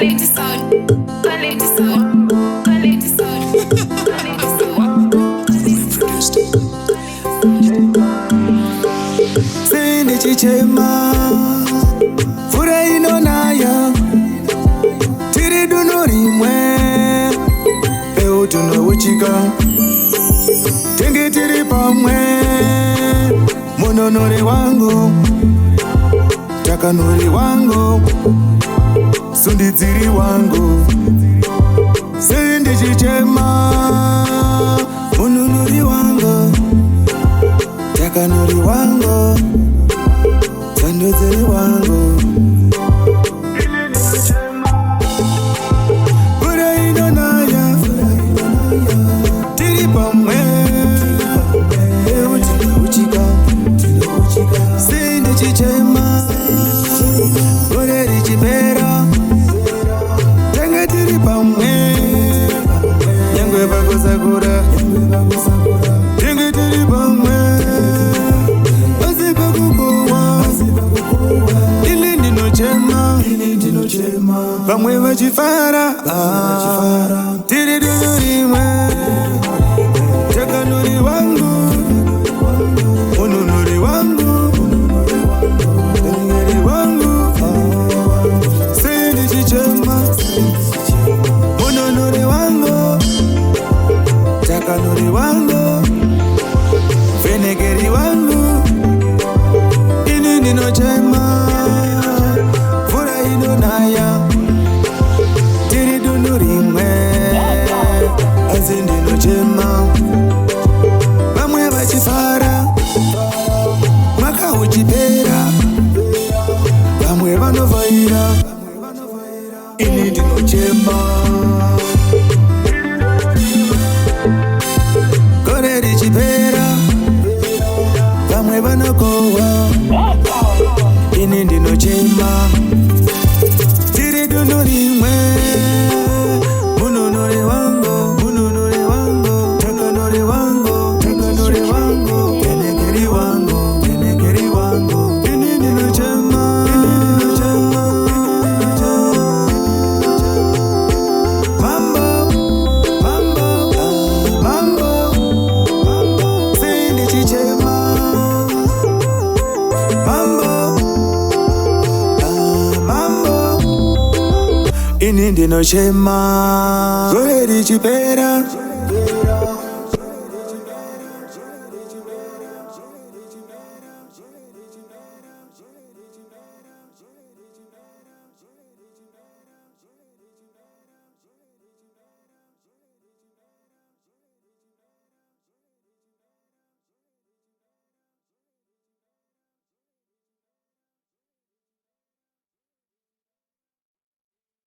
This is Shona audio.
quality sound, quality sound, quality sound, quality sound. Sindi chichema fura inonaya tiri duno rimwe eutuno uchika tengi tiri pamwe munonori wangu takanori wangu sundidziri wangu sindi chichema munonori wangu takanori wangu sundidziri wangu fura inonaya tiri pamwe eutuno uchika sindi chichema gore richipera tenge tiri pamwe nyangwe pakusakura tenge tiri pamwe pasi pakukowa ini ndinochema vamwe vachifara tiri duno rimwe takanori wangu mununuri wangu tengeri wangu sindi chichema mununuri wangu takanori wangu venegeri wangu ini ndinochema fura inonaya tiri duno rimwe asi ndinochema vamwe vachifara mwaka uchipera vamwe vanovhaira ini ndinochema gore richipera vamwe vanokohwa ini ndinochema tiri duno rimwe munonori wangu munonori wangu takanori wangu takanori wangu kenekeri wangu kenekeri wangu ini ndinochema mambo mambo mambo sindi chichema mambo mambo ini ndinochema gore richipera